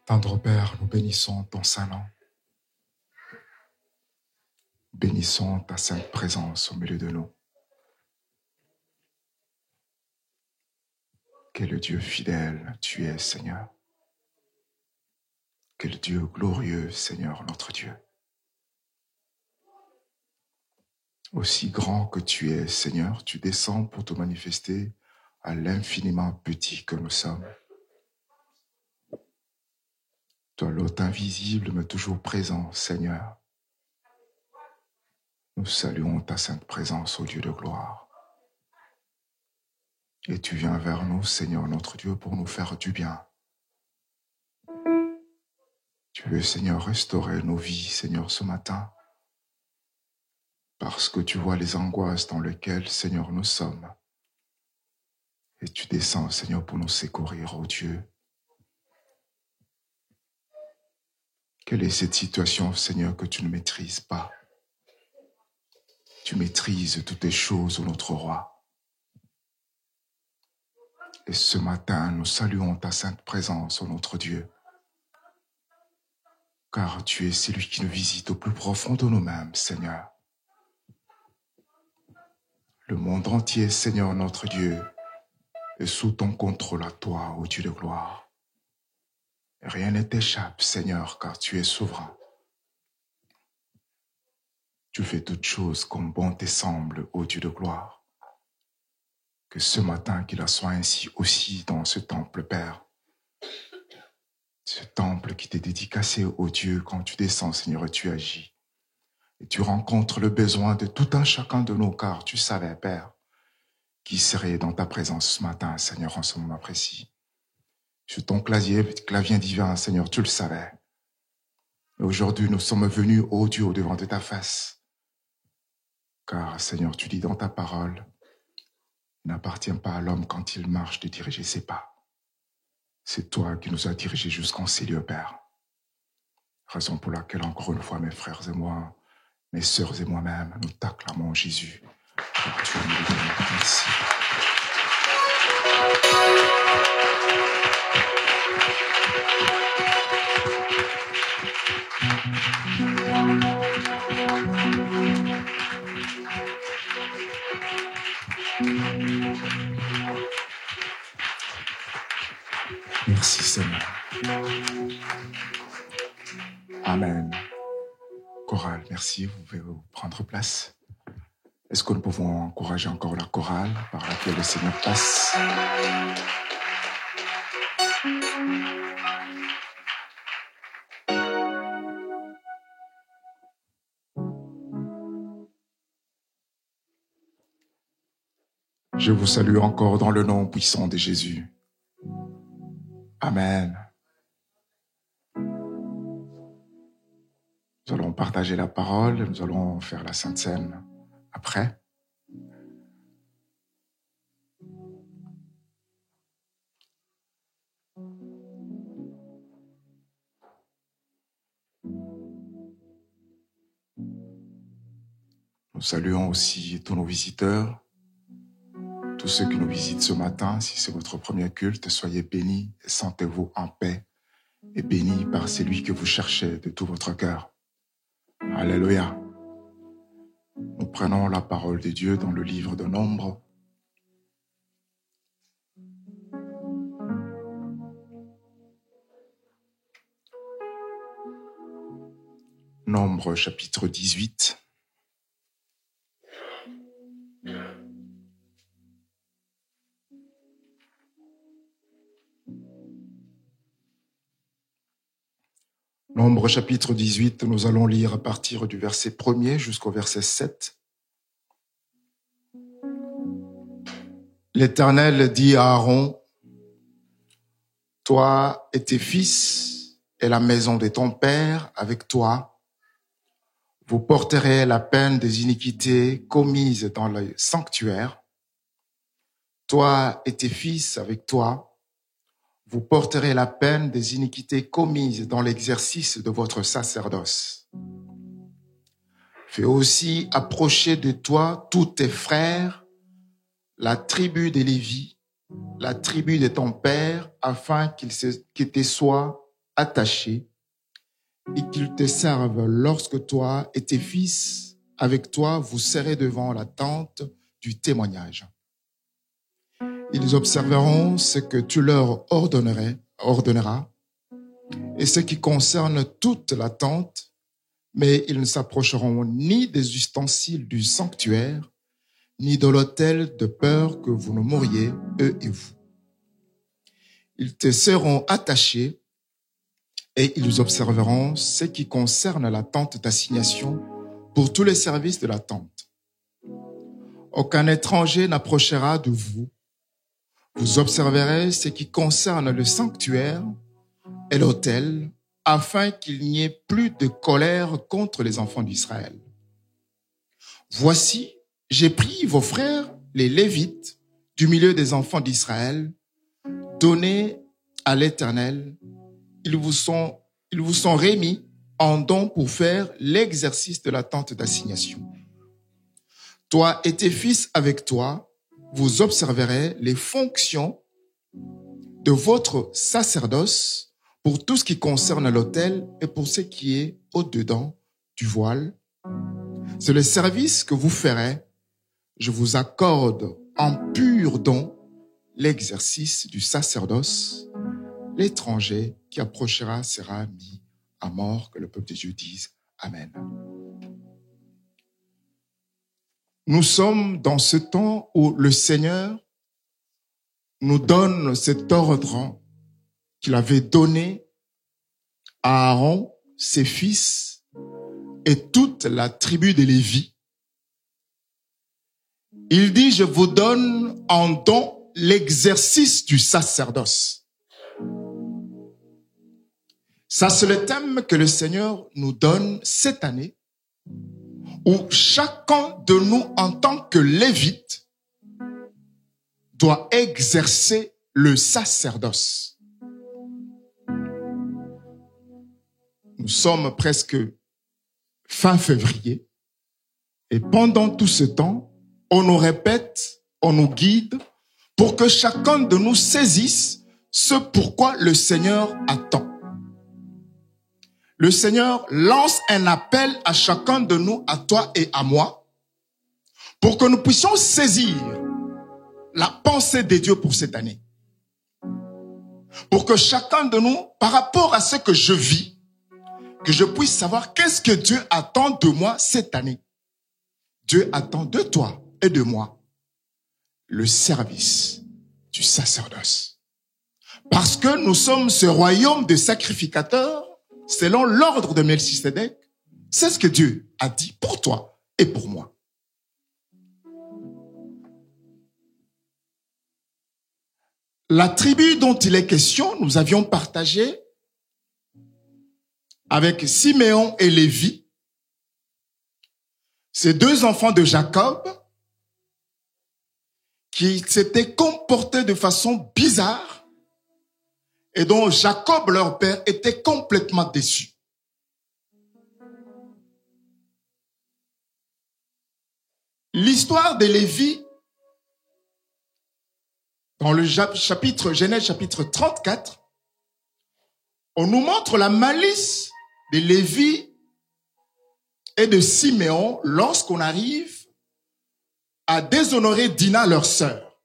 Tendre Père, nous bénissons ton saint nom. Bénissons ta sainte présence au milieu de nous. Quel Dieu fidèle tu es, Seigneur. Quel Dieu glorieux, Seigneur, notre Dieu. Aussi grand que tu es, Seigneur, tu descends pour te manifester à l'infiniment petit que nous sommes. Toi, l'hôte invisible, mais toujours présent, Seigneur. Nous saluons ta sainte présence au Dieu de gloire. Et tu viens vers nous, Seigneur, notre Dieu, pour nous faire du bien. Tu veux, Seigneur, restaurer nos vies, Seigneur, ce matin. Parce que tu vois les angoisses dans lesquelles, Seigneur, nous sommes. Et tu descends, Seigneur, pour nous secourir, ô Dieu. Quelle est cette situation, Seigneur, que tu ne maîtrises pas? Tu maîtrises toutes les choses, ô notre roi. Et ce matin, nous saluons ta sainte présence, ô notre Dieu. Car tu es celui qui nous visite au plus profond de nous-mêmes, Seigneur. Le monde entier, Seigneur, notre Dieu, est sous ton contrôle à toi, ô Dieu de gloire. Rien ne t'échappe, Seigneur, car tu es souverain. Tu fais toutes choses comme bon te semble, ô Dieu de gloire. Que ce matin, qu'il en soit ainsi aussi dans ce temple, Père. Ce temple qui t'est dédicacé, ô Dieu, quand tu descends, Seigneur, et tu agis. Et tu rencontres le besoin de tout un chacun de nous, car tu savais, Père, qui serait dans ta présence ce matin, Seigneur, en ce moment précis. Sur ton clavier divin, Seigneur, tu le savais. Et aujourd'hui, nous sommes venus, ô Dieu, au-devant de ta face. Car, Seigneur, tu dis dans ta parole, il n'appartient pas à l'homme quand il marche de diriger ses pas. C'est toi qui nous as dirigés jusqu'en ces lieux, Père. Raison pour laquelle, encore une fois, mes frères et moi, mes sœurs et moi-même, nous t'acclamons Jésus. Car tu es nous. Merci. Merci, Seigneur. Amen. Chorale, merci. Vous pouvez vous prendre place. Est-ce que nous pouvons encourager encore la chorale par laquelle le Seigneur passe? Je vous salue encore dans le nom puissant de Jésus. Amen. Nous allons partager la parole, nous allons faire la Sainte Seine après. Nous saluons aussi tous nos visiteurs, tous ceux qui nous visitent ce matin. Si c'est votre premier culte, soyez bénis et sentez-vous en paix et bénis par celui que vous cherchez de tout votre cœur. Alléluia. Nous prenons la parole de Dieu dans le livre de Nombre. Nombre chapitre 18. Nombre chapitre 18, nous allons lire à partir du verset 1er jusqu'au verset 7. L'Éternel dit à Aaron, « Toi et tes fils et la maison de ton père avec toi, vous porterez la peine des iniquités commises dans le sanctuaire. Toi et tes fils avec toi, vous porterez la peine des iniquités commises dans l'exercice de votre sacerdoce. Fais aussi approcher de toi tous tes frères, la tribu des Lévis, la tribu de ton père, afin qu'ils te soient attachés et qu'ils te servent lorsque toi et tes fils, avec toi, vous serez devant la tente du témoignage. Ils observeront ce que tu leur ordonneras et ce qui concerne toute la tente, mais ils ne s'approcheront ni des ustensiles du sanctuaire, ni de l'autel, de peur que vous ne mouriez, eux et vous. Ils te seront attachés et ils observeront ce qui concerne la tente d'assignation pour tous les services de la tente. Aucun étranger n'approchera de vous. Vous observerez ce qui concerne le sanctuaire et l'autel, afin qu'il n'y ait plus de colère contre les enfants d'Israël. Voici, j'ai pris vos frères, les Lévites, du milieu des enfants d'Israël, donnés à l'Éternel. Ils vous sont remis en don pour faire l'exercice de la tente d'assignation. Toi et tes fils avec toi, vous observerez les fonctions de votre sacerdoce pour tout ce qui concerne l'autel et pour ce qui est au-dedans du voile. C'est le service que vous ferez. Je vous accorde en pur don l'exercice du sacerdoce. L'étranger qui approchera sera mis à mort. Que le peuple de Dieu dise Amen. Nous sommes dans ce temps où le Seigneur nous donne cet ordre qu'il avait donné à Aaron, ses fils et toute la tribu de Lévi. Il dit, je vous donne en don l'exercice du sacerdoce. Ça, c'est le thème que le Seigneur nous donne cette année, où chacun de nous, en tant que Lévite, doit exercer le sacerdoce. Nous sommes presque fin février et pendant tout ce temps, on nous répète, on nous guide pour que chacun de nous saisisse ce pourquoi le Seigneur attend. Le Seigneur lance un appel à chacun de nous, à toi et à moi, pour que nous puissions saisir la pensée de Dieu pour cette année. Pour que chacun de nous, par rapport à ce que je vis, que je puisse savoir qu'est-ce que Dieu attend de moi cette année. Dieu attend de toi et de moi le service du sacerdoce. Parce que nous sommes ce royaume de sacrificateurs, selon l'ordre de Melchisédek. C'est ce que Dieu a dit pour toi et pour moi. La tribu dont il est question, nous avions partagé avec Siméon et Lévi, ces deux enfants de Jacob, qui s'étaient comportés de façon bizarre et dont Jacob, leur père, était complètement déçu. L'histoire de Lévi, dans le chapitre Genèse chapitre 34, on nous montre la malice de Lévi et de Siméon lorsqu'on arrive à déshonorer Dina, leur sœur.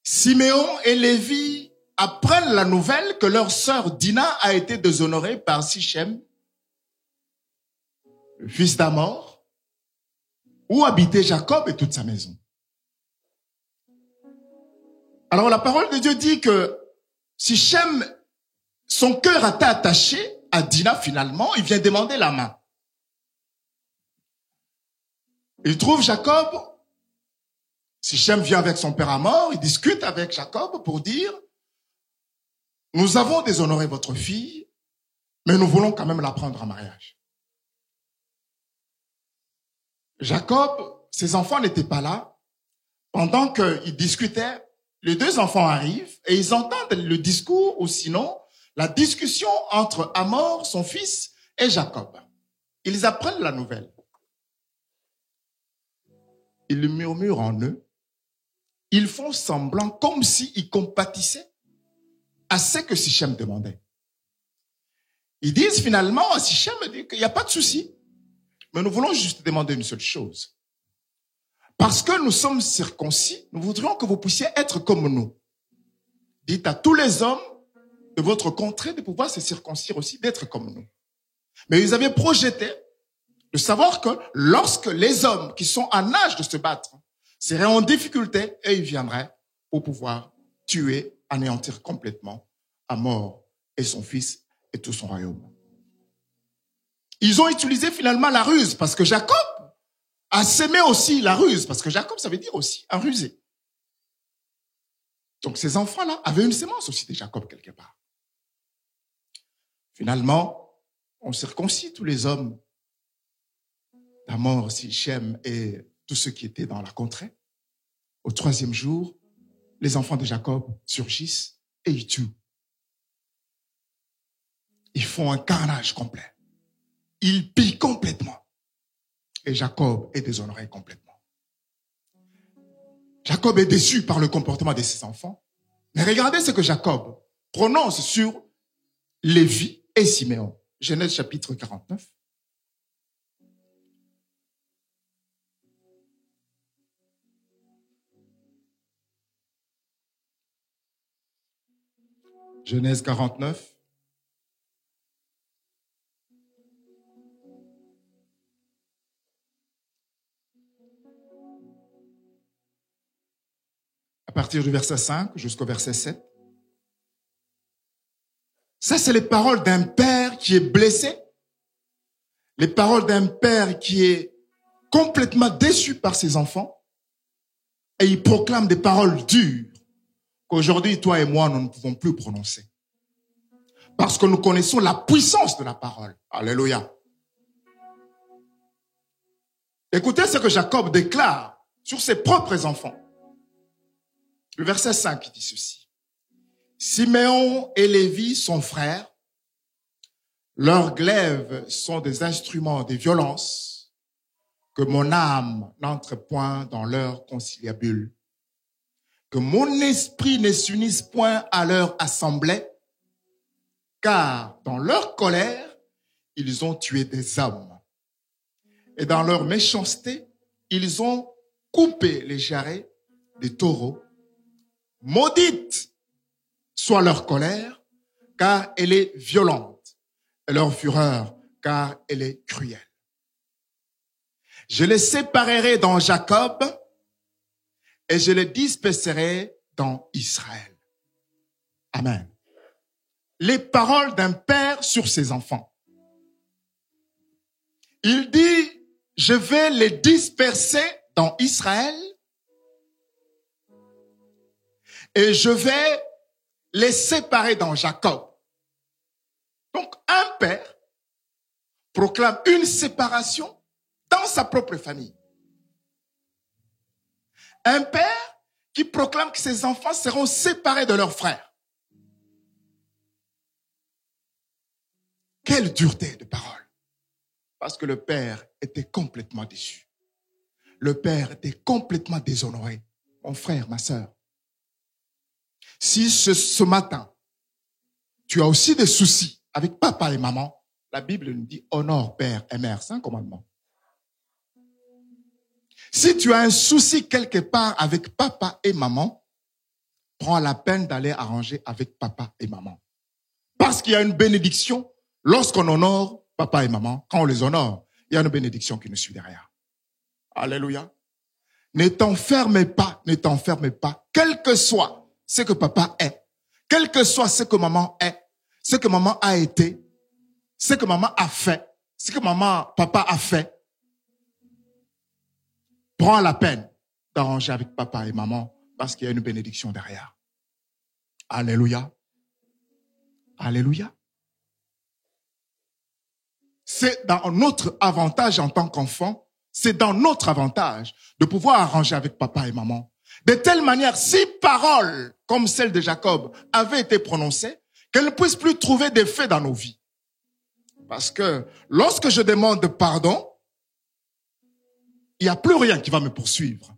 Siméon et Lévi apprennent la nouvelle que leur sœur Dina a été déshonorée par Sichem, le fils d'Hamor, où habitait Jacob et toute sa maison. Alors la parole de Dieu dit que Sichem, son cœur a été attaché à Dina finalement, il vient demander la main. Il trouve Jacob, Sichem vient avec son père Hamor, il discute avec Jacob pour dire, nous avons déshonoré votre fille, mais nous voulons quand même la prendre en mariage. Jacob, ses enfants n'étaient pas là. Pendant qu'ils discutaient, les deux enfants arrivent et ils entendent le discours ou sinon la discussion entre Hamor, son fils, et Jacob. Ils apprennent la nouvelle. Ils murmurent en eux. Ils font semblant comme s'ils compatissaient à ce que Sichem demandait. Ils disent finalement, Sichem dit qu'il n'y a pas de souci. Mais nous voulons juste demander une seule chose. Parce que nous sommes circoncis, nous voudrions que vous puissiez être comme nous. Dites à tous les hommes de votre contrée de pouvoir se circoncire aussi, d'être comme nous. Mais ils avaient projeté de savoir que lorsque les hommes qui sont en âge de se battre seraient en difficulté, et ils viendraient pour pouvoir tuer, anéantir complètement à mort et son fils et tout son royaume. Ils ont utilisé finalement la ruse parce que Jacob a sémé aussi la ruse, parce que Jacob, ça veut dire aussi un rusé. Donc ces enfants-là avaient une sémence aussi de Jacob quelque part. Finalement, on circoncit tous les hommes d'Hamor, Sichem et tous ceux qui étaient dans la contrée. Au 3e jour, les enfants de Jacob surgissent et ils tuent. Ils font un carnage complet. Ils pillent complètement. Et Jacob est déshonoré complètement. Jacob est déçu par le comportement de ses enfants. Mais regardez ce que Jacob prononce sur Lévi et Siméon. Genèse chapitre 49. Genèse 49. À partir du verset 5 jusqu'au verset 7. Ça, c'est les paroles d'un père qui est blessé. Les paroles d'un père qui est complètement déçu par ses enfants. Et il proclame des paroles dures qu'aujourd'hui, toi et moi, nous ne pouvons plus prononcer. Parce que nous connaissons la puissance de la parole. Alléluia. Écoutez ce que Jacob déclare sur ses propres enfants. Le verset 5 dit ceci. Siméon et Lévi sont frères. Leurs glaives sont des instruments de violence. Que mon âme n'entre point dans leur conciliabule. Que mon esprit ne s'unisse point à leur assemblée. Car dans leur colère, ils ont tué des hommes. Et dans leur méchanceté, ils ont coupé les jarrets des taureaux. Maudite soit leur colère, car elle est violente, et leur fureur, car elle est cruelle. Je les séparerai dans Jacob, et je les disperserai dans Israël. Amen. Les paroles d'un père sur ses enfants. Il dit, je vais les disperser dans Israël, et je vais les séparer dans Jacob. Donc, un père proclame une séparation dans sa propre famille. Un père qui proclame que ses enfants seront séparés de leurs frères. Quelle dureté de parole. Parce que le père était complètement déçu. Le père était complètement déshonoré. Mon frère, ma sœur. Si ce matin, tu as aussi des soucis avec papa et maman, la Bible nous dit honore père et mère, c'est un commandement. Si tu as un souci quelque part avec papa et maman, prends la peine d'aller arranger avec papa et maman. Parce qu'il y a une bénédiction lorsqu'on honore papa et maman. Quand on les honore, il y a une bénédiction qui nous suit derrière. Alléluia. Ne t'enferme pas, quel que soit ce que papa est, quel que soit ce que maman est, ce que maman a été, ce que maman a fait, ce que papa a fait. Prends la peine d'arranger avec papa et maman parce qu'il y a une bénédiction derrière. Alléluia. Alléluia. C'est dans notre avantage en tant qu'enfant, c'est dans notre avantage de pouvoir arranger avec papa et maman. De telle manière, si paroles comme celle de Jacob avaient été prononcées, qu'elles ne puissent plus trouver d'effet dans nos vies. Parce que lorsque je demande pardon, il n'y a plus rien qui va me poursuivre.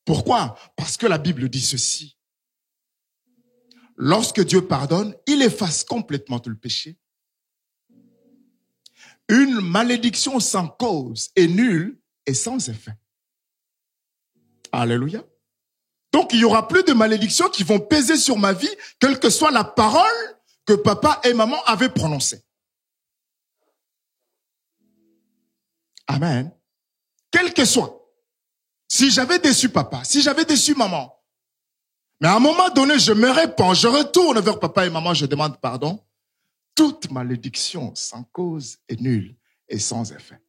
Pourquoi? Parce que la Bible dit ceci. lorsque Dieu pardonne, il efface complètement tout le péché. Une malédiction sans cause est nulle et sans effet. Alléluia. Donc, il n'y aura plus de malédictions qui vont peser sur ma vie, quelle que soit la parole que papa et maman avaient prononcée. Amen. Quel que soit. Si j'avais déçu papa, si j'avais déçu maman, mais à un moment donné, je me répands, je retourne vers papa et maman, je demande pardon. Toute malédiction sans cause est nulle et sans effet.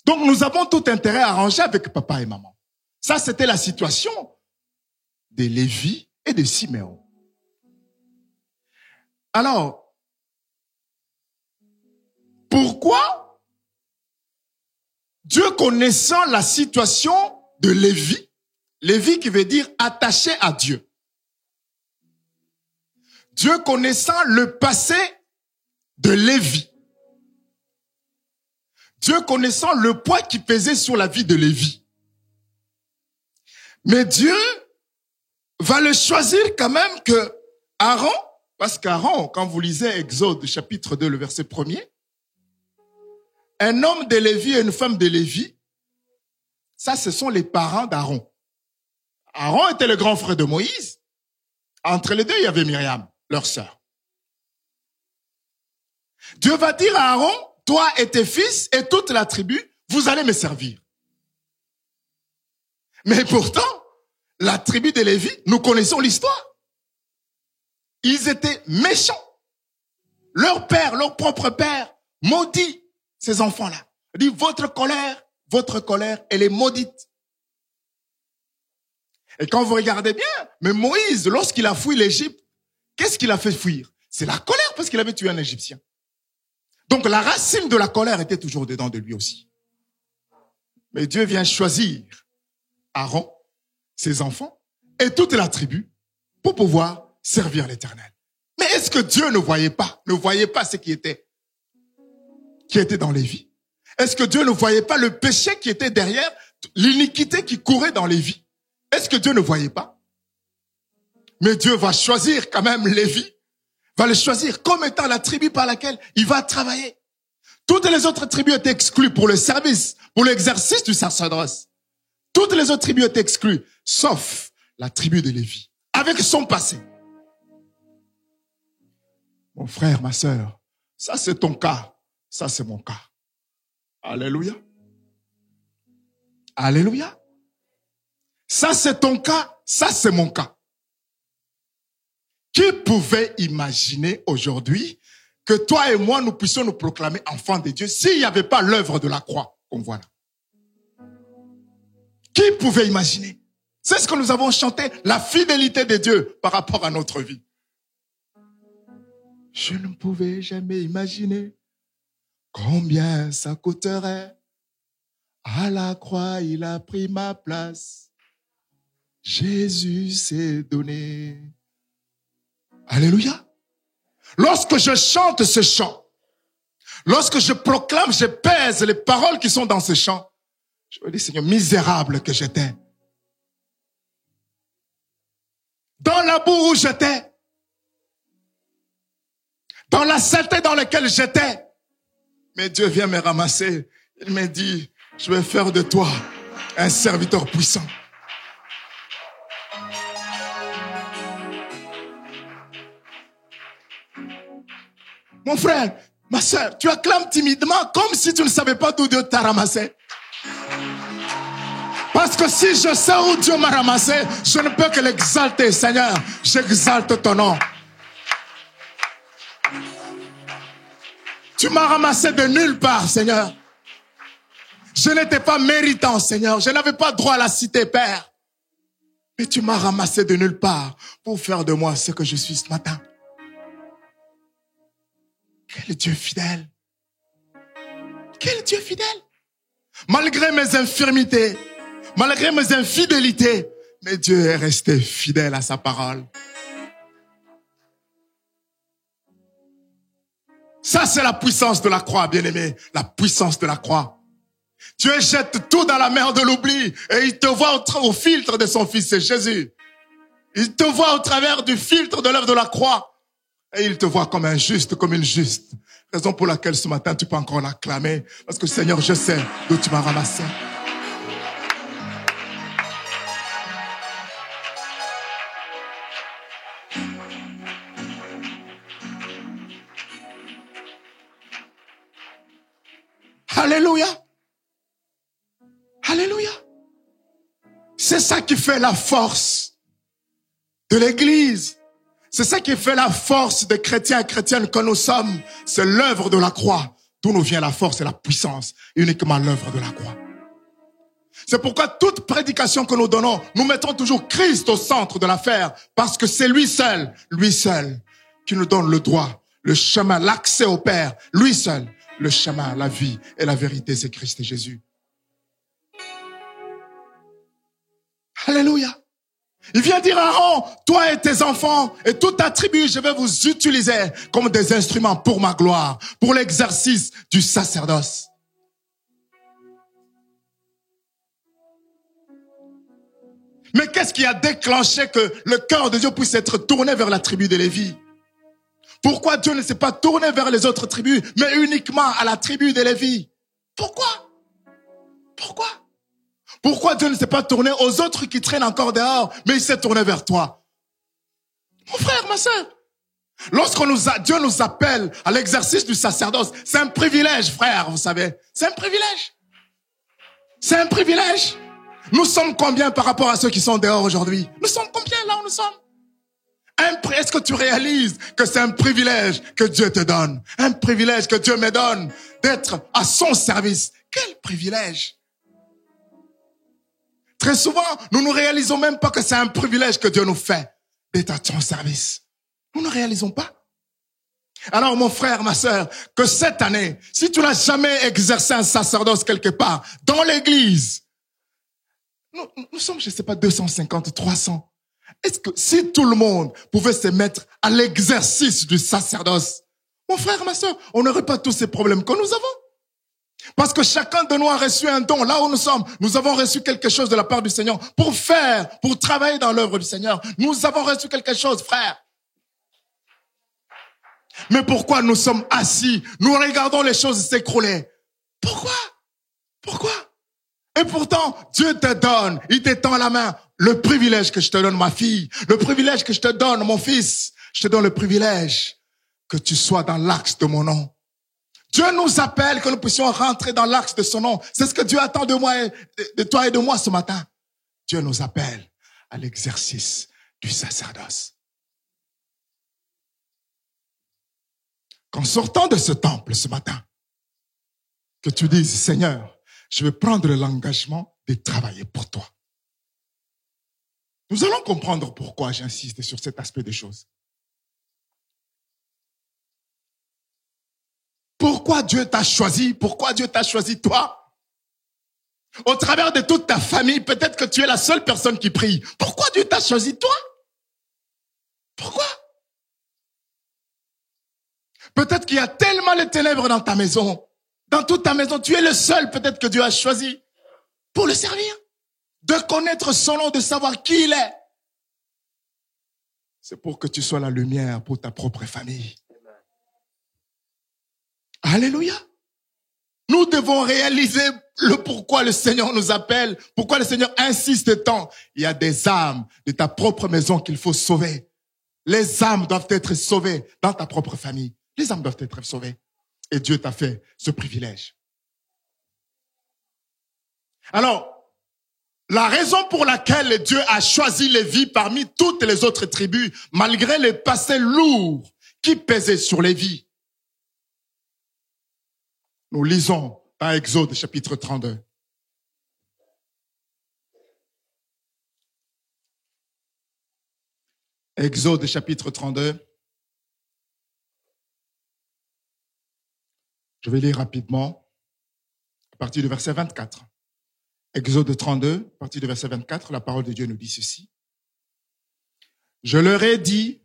Donc nous avons tout intérêt à arranger avec papa et maman. Ça, c'était la situation de Lévi et de Siméon. Alors, pourquoi Dieu connaissant la situation de Lévi, Lévi qui veut dire attaché à Dieu, Dieu connaissant le passé de Lévi, Dieu connaissant le poids qui pesait sur la vie de Lévi, mais Dieu va le choisir quand même que Aaron, parce qu'Aaron, quand vous lisez Exode chapitre 2, le verset 1er, un homme de Lévi et une femme de Lévi, ça ce sont les parents d'Aaron. Aaron était le grand frère de Moïse. Entre les deux, il y avait Myriam, leur sœur. Dieu va dire à Aaron, toi et tes fils et toute la tribu, vous allez me servir. Mais pourtant, la tribu de Lévi, nous connaissons l'histoire. Ils étaient méchants. Leur père, leur propre père, maudit ces enfants-là. Il dit, votre colère, elle est maudite. Et quand vous regardez bien, mais Moïse, lorsqu'il a fui l'Égypte, qu'est-ce qu'il a fait fuir? C'est la colère parce qu'il avait tué un Égyptien. Donc la racine de la colère était toujours dedans de lui aussi. Mais Dieu vient choisir Aaron, ses enfants et toute la tribu pour pouvoir servir l'Éternel. Mais est-ce que Dieu ne voyait pas ce qui était dans les vies? Est-ce que Dieu ne voyait pas le péché qui était derrière, l'iniquité qui courait dans les vies? Est-ce que Dieu ne voyait pas? Mais Dieu va choisir quand même Lévi, va le choisir comme étant la tribu par laquelle il va travailler. Toutes les autres tribus étaient exclues pour le service, pour l'exercice du sacerdoce. Toutes les autres tribus étaient exclues, sauf la tribu de Lévi, avec son passé. Mon frère, ma sœur, ça c'est ton cas, ça c'est mon cas. Alléluia. Alléluia. Ça c'est ton cas, ça c'est mon cas. Qui pouvait imaginer aujourd'hui que toi et moi, nous puissions nous proclamer enfants de Dieu s'il n'y avait pas l'œuvre de la croix qu'on voit là? Qui pouvait imaginer? C'est ce que nous avons chanté, la fidélité de Dieu par rapport à notre vie. Je ne pouvais jamais imaginer combien ça coûterait. À la croix, il a pris ma place. Jésus s'est donné. Alléluia. Lorsque je chante ce chant, lorsque je proclame, je pèse les paroles qui sont dans ce chant, je me dis, Seigneur, misérable que j'étais. Dans la boue où j'étais, dans la saleté dans laquelle j'étais, mais Dieu vient me ramasser. Il me dit, je vais faire de toi un serviteur puissant. Mon frère, ma sœur, tu acclames timidement comme si tu ne savais pas d'où Dieu t'a ramassé. Parce que si je sais où Dieu m'a ramassé, je ne peux que l'exalter. Seigneur, j'exalte ton nom. Tu m'as ramassé de nulle part, Seigneur. Je n'étais pas méritant, Seigneur. Je n'avais pas droit à la cité, Père. Mais tu m'as ramassé de nulle part pour faire de moi ce que je suis ce matin. Quel Dieu fidèle. Quel Dieu fidèle. Malgré mes infirmités, malgré mes infidélités, mais Dieu est resté fidèle à sa parole. Ça, c'est la puissance de la croix, bien-aimé. La puissance de la croix. Dieu jette tout dans la mer de l'oubli et il te voit au filtre de son Fils, c'est Jésus. Il te voit au travers du filtre de l'œuvre de la croix. Et il te voit comme un juste, comme une juste. Raison pour laquelle ce matin, tu peux encore l'acclamer. Parce que Seigneur, je sais d'où tu m'as ramassé. Alléluia. Alléluia. C'est ça qui fait la force de l'Église. C'est ça qui fait la force des chrétiens et chrétiennes que nous sommes. C'est l'œuvre de la croix. D'où nous vient la force et la puissance. Uniquement l'œuvre de la croix. C'est pourquoi toute prédication que nous donnons, nous mettons toujours Christ au centre de l'affaire. Parce que c'est lui seul, qui nous donne le droit, le chemin, l'accès au Père. Lui seul, le chemin, la vie et la vérité, c'est Christ et Jésus. Alléluia. Il vient dire à Aaron, toi et tes enfants et toute ta tribu, je vais vous utiliser comme des instruments pour ma gloire, pour l'exercice du sacerdoce. Mais qu'est-ce qui a déclenché que le cœur de Dieu puisse être tourné vers la tribu de Lévi? Pourquoi Dieu ne s'est pas tourné vers les autres tribus, mais uniquement à la tribu de Lévi? Pourquoi? Pourquoi Dieu ne s'est pas tourné aux autres qui traînent encore dehors, mais il s'est tourné vers toi? Mon frère, ma soeur, lorsque Dieu nous appelle à l'exercice du sacerdoce, c'est un privilège, frère, vous savez. C'est un privilège. C'est un privilège. Nous sommes combien par rapport à ceux qui sont dehors aujourd'hui? Nous sommes combien là où nous sommes? Est-ce que tu réalises que c'est un privilège que Dieu te donne? Un privilège que Dieu me donne d'être à son service. Quel privilège! Très souvent, nous ne réalisons même pas que c'est un privilège que Dieu nous fait d'être à son service. Nous ne réalisons pas. Alors mon frère, ma sœur, que cette année, si tu n'as jamais exercé un sacerdoce quelque part, dans l'église, nous sommes, je ne sais pas, 250, 300. Est-ce que si tout le monde pouvait se mettre à l'exercice du sacerdoce, mon frère, ma sœur, on n'aurait pas tous ces problèmes que nous avons. Parce que chacun de nous a reçu un don. Là où nous sommes, nous avons reçu quelque chose de la part du Seigneur pour travailler dans l'œuvre du Seigneur. Nous avons reçu quelque chose, frère. Mais pourquoi nous sommes assis? Nous regardons les choses s'écrouler. Pourquoi? Et pourtant, Dieu te donne, il t'étend la main. Le privilège que je te donne, ma fille, le privilège que je te donne, mon fils, je te donne le privilège que tu sois dans l'axe de mon nom. Dieu nous appelle que nous puissions rentrer dans l'axe de son nom. C'est ce que Dieu attend de moi, de toi et de moi ce matin. Dieu nous appelle à l'exercice du sacerdoce. Qu'en sortant de ce temple ce matin, que tu dises, Seigneur, je vais prendre l'engagement de travailler pour toi. Nous allons comprendre pourquoi j'insiste sur cet aspect des choses. Pourquoi Dieu t'a choisi? Pourquoi Dieu t'a choisi toi? Au travers de toute ta famille, peut-être que tu es la seule personne qui prie. Pourquoi Dieu t'a choisi toi? Pourquoi? Peut-être qu'il y a tellement de ténèbres dans ta maison. Dans toute ta maison, tu es le seul peut-être que Dieu a choisi pour le servir. De connaître son nom, de savoir qui il est. C'est pour que tu sois la lumière pour ta propre famille. Alléluia. Nous devons réaliser le pourquoi le Seigneur nous appelle, pourquoi le Seigneur insiste tant. Il y a des âmes de ta propre maison qu'il faut sauver. Les âmes doivent être sauvées dans ta propre famille. Les âmes doivent être sauvées. Et Dieu t'a fait ce privilège. Alors, la raison pour laquelle Dieu a choisi Lévi parmi toutes les autres tribus, malgré les passés lourds qui pesaient sur Lévi. Nous lisons dans Exode chapitre 32. Exode chapitre 32. Je vais lire rapidement à partir du verset 24. Exode 32, à partir du verset 24, la parole de Dieu nous dit ceci. Je leur ai dit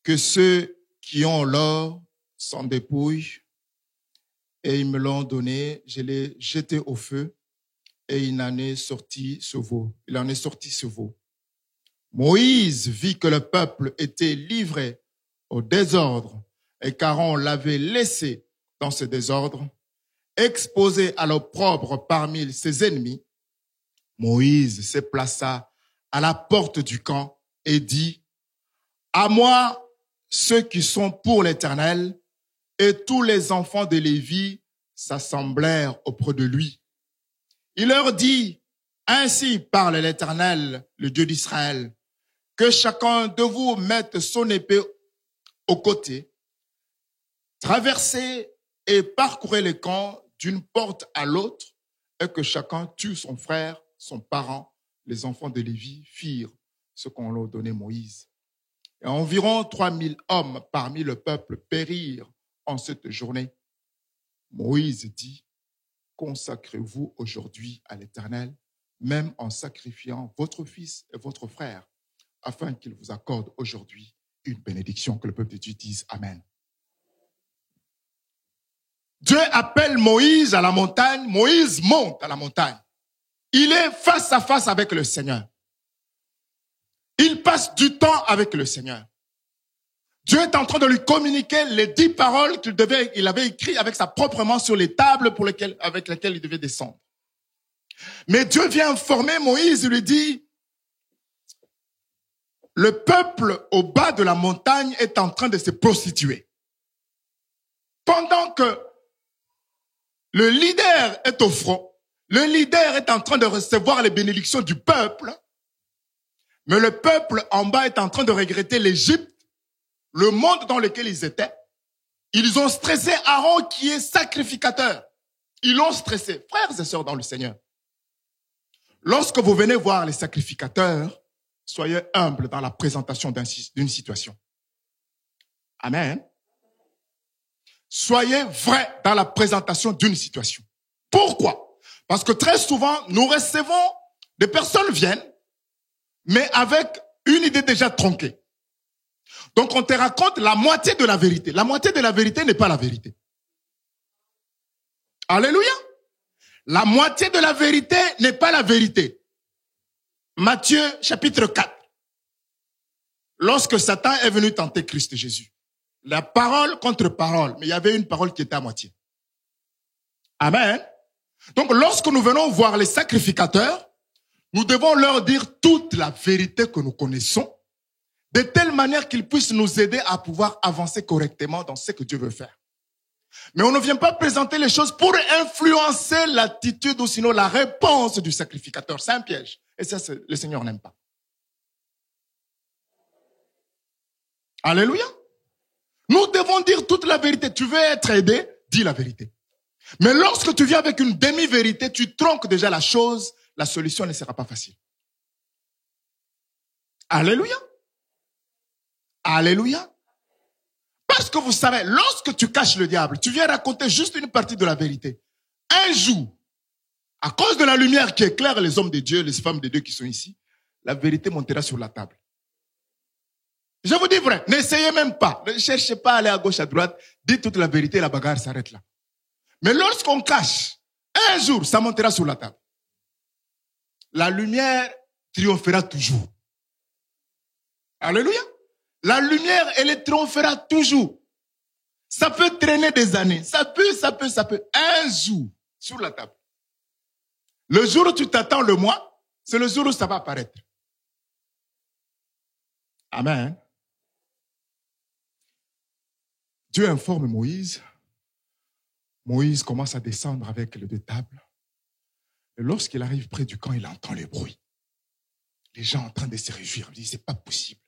que ceux qui ont l'or s'en dépouillent et ils me l'ont donné, je l'ai jeté au feu et il en est sorti ce veau. Moïse vit que le peuple était livré au désordre et qu'Aaron l'avait laissé dans ce désordre, exposé à l'opprobre parmi ses ennemis. Moïse se plaça à la porte du camp et dit, « À moi, ceux qui sont pour l'Éternel, et tous les enfants de Lévi s'assemblèrent auprès de lui. Il leur dit, « Ainsi parle l'Éternel, le Dieu d'Israël, que chacun de vous mette son épée au côté, traversez et parcourez les camps d'une porte à l'autre, et que chacun tue son frère, son parent. » Les enfants de Lévi firent ce qu'on leur donnait Moïse. Et environ 3000 hommes parmi le peuple périrent en cette journée. Moïse dit, « Consacrez-vous aujourd'hui à l'Éternel, même en sacrifiant votre fils et votre frère, afin qu'il vous accorde aujourd'hui une bénédiction. » Que le peuple de Dieu dise Amen. Dieu appelle Moïse à la montagne. Moïse monte à la montagne. Il est face à face avec le Seigneur. Il passe du temps avec le Seigneur. Dieu est en train de lui communiquer les 10 paroles qu'il avait écrites avec sa propre main sur les tables avec lesquelles il devait descendre. Mais Dieu vient informer Moïse, il lui dit, le peuple au bas de la montagne est en train de se prostituer. Pendant que le leader est au front, le leader est en train de recevoir les bénédictions du peuple, mais le peuple en bas est en train de regretter l'Égypte, le monde dans lequel ils étaient. Ils ont stressé Aaron qui est sacrificateur. Ils l'ont stressé. Frères et sœurs dans le Seigneur, lorsque vous venez voir les sacrificateurs, soyez humbles dans la présentation d'une situation. Amen. Soyez vrais dans la présentation d'une situation. Pourquoi? Parce que très souvent, nous recevons, des personnes viennent, mais avec une idée déjà tronquée. Donc on te raconte la moitié de la vérité. La moitié de la vérité n'est pas la vérité. Alléluia. La moitié de la vérité n'est pas la vérité. Matthieu chapitre 4. Lorsque Satan est venu tenter Christ Jésus, la parole contre parole, mais il y avait une parole qui était à moitié. Amen. Donc lorsque nous venons voir les sacrificateurs, nous devons leur dire toute la vérité que nous connaissons, de telle manière qu'ils puissent nous aider à pouvoir avancer correctement dans ce que Dieu veut faire. Mais on ne vient pas présenter les choses pour influencer l'attitude ou sinon la réponse du sacrificateur. C'est un piège. Et ça, le Seigneur n'aime pas. Alléluia. Nous devons dire toute la vérité. Tu veux être aidé, dis la vérité. Mais lorsque tu viens avec une demi-vérité, tu tronques déjà la chose, la solution ne sera pas facile. Alléluia. Alléluia. Parce que vous savez, lorsque tu caches le diable, tu viens raconter juste une partie de la vérité. Un jour, à cause de la lumière qui éclaire les hommes de Dieu, les femmes de Dieu qui sont ici, la vérité montera sur la table. Je vous dis vrai, n'essayez même pas. Ne cherchez pas à aller à gauche, à droite. Dites toute la vérité, la bagarre s'arrête là. Mais lorsqu'on cache, un jour, ça montera sur la table. La lumière triomphera toujours. Alléluia. La lumière, elle triomphera toujours. Ça peut traîner des années. Ça peut. Un jour, sur la table. Le jour où tu t'attends le mois, c'est le jour où ça va apparaître. Amen. Dieu informe Moïse. Moïse commence à descendre avec les 2 tables. Et lorsqu'il arrive près du camp, il entend les bruits. Les gens en train de se réjouir. Il dit, c'est pas possible.